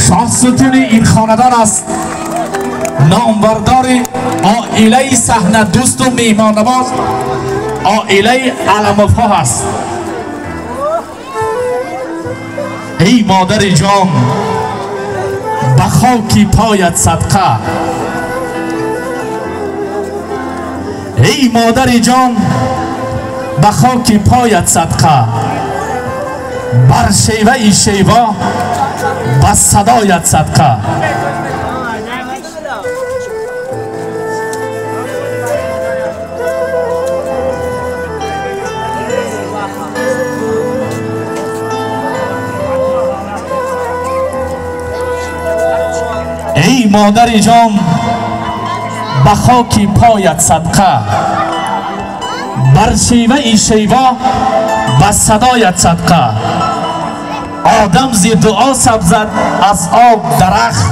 شاه ستون این خاندان است، نامبردار عائله صحنه دوست و میهمان نواز عائله علم‌آفا است. ای مادر جان به خاک پایت صدقه، ای مادر جان به خاک پایت صدقه، بر شیوه شیوا به صدایت صدقه. ای مادر جان به خاک پایت صدقه، بر شیوه شیوا به صدایت صدقه. آدم زی دعا سبزد از آب درخت،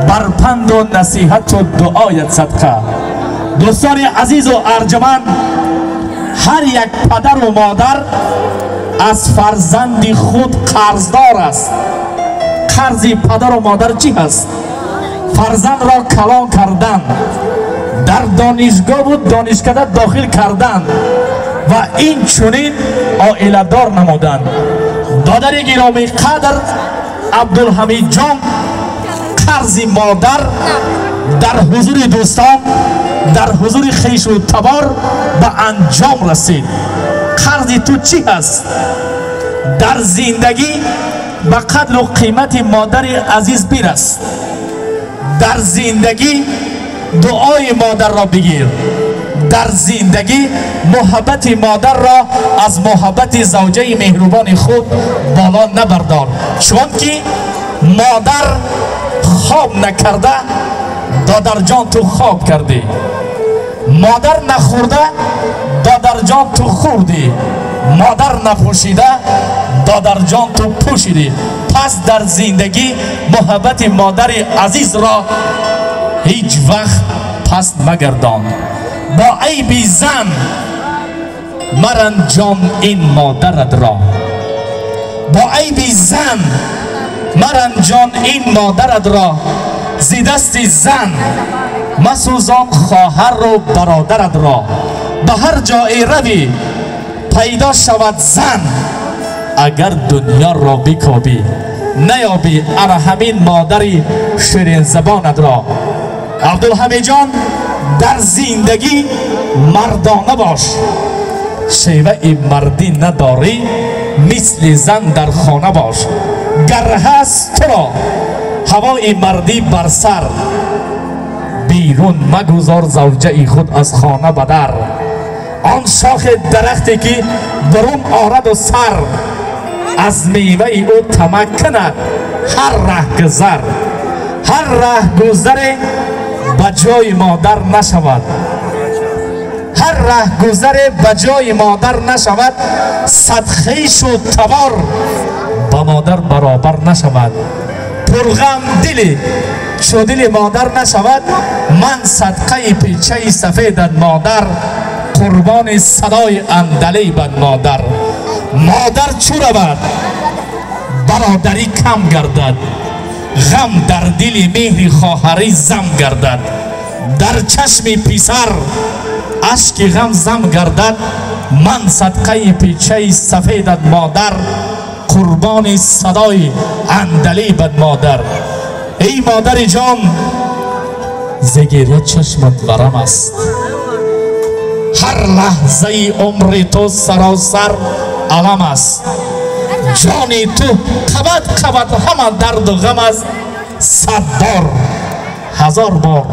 بر پند و نصیحت و دعایت صدقه. دوستان عزیز و ارجمند، هر یک پدر و مادر از فرزند خود قرضدار است. قرض پدر و مادر چی هست؟ فرزند را کلان کردن، در دانشگاه و دانشکده داخل کردن و این چنین عائله دار نمودن. دادر گرامی قدر عبدالحمید جان قرض مادر در حضور دوستان، در حضور خویش و تبار به انجام رسید. قرض تو چی هست؟ در زندگی به قدر و قیمت مادر عزیز برس. در زندگی دعای مادر را بگیر. در زندگی محبت مادر را از محبت زوجه مهربان خود بالا نبردار، چون که مادر خواب نکرده دادر جان تو خواب کردی، مادر نخورده دادر جان تو خوردی، مادر نپوشیده دادر جان تو پوشیدی. پس در زندگی محبت مادر عزیز را هیچ وقت پس مگردان. با عیب زن مرنجان این مادرت را، با عیب زن مرنجان این مادرت را، زی دست زن مسوزان خواهر و برادرت را. به هر جای روی پیدا شود زن، اگر دنیا را بکوبی نیابی اره همین مادری شیرین زبانت را. عبدالحمید جان در زندگی مردانه باش، شیوه مردی نداری مثل زن در خانه باش. گر هست تو را هوای مردی بر سر، بیرون مگذار زوجه خود از خانه بدر. آن شاخ درختی که برون آرد و سر، از میوه او تمکند هر ره گذر. هر ره گذر به جای مادر نشود، هر ره گذر به جای مادر نشود. صدخیش و تبار با مادر برابر نشود. پرغم دلی چو دل مادر نشود. من صدقه پیچه سفیدت مادر، قربان صدای اندلیبت مادر. مادر چو رود برادری کم گردد، غم در دل مهر خواهری زم گردد. در چشم پسر اشک غم زم گردد. من صدقه پیچه سفیدت مادر، قربان صدای اندلیبت مادر. ای مادر جان زگیره چشمت ورم است، هر لحظه عمر تو سراسر علم است. جانی تو قبط قبط همه درد و غم است. 100 بار 1000 بار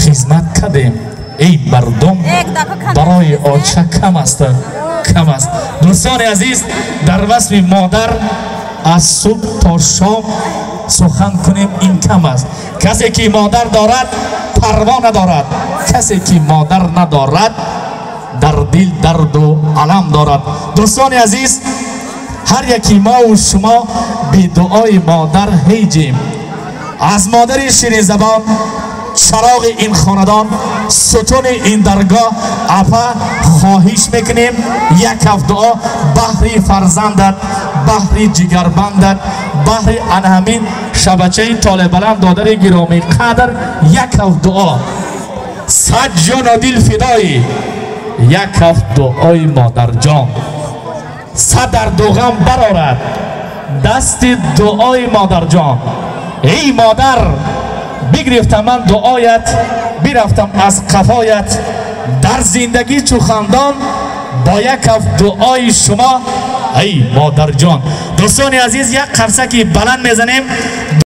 خدمت کردیم ای مردم، برای آنچه کم است کم است. دوستان عزیز، در وصف مادر از صبح تا شام سخن کنیم این کم است. کسی که مادر دارد پروا ندارد، کسی که مادر ندارد در دل درد و علم دارد. دوستان عزیز، هر یکی ما و شما به دعای مادر هیجیم. از مادر شیرین زبان، چراغ این خاندان، ستون این درگاه اپا خواهش میکنیم یک هفت دعا بحری فرزندت، بحری جگربندت، بحر ان همین شبچه طالب بلند دادر گرامی قدر یک هفت دعا صد جان و دل فدای یک هفت دعای مادر جان صد در دو غم برآرد دست دعای مادر جان. ای مادر بگرفتم من دعایت برفتم از قفایت در زندگی چو خندان با یک هفت دعای شما ای مادر جان. دوستان عزیز یک قرصه که بلند میزنیم.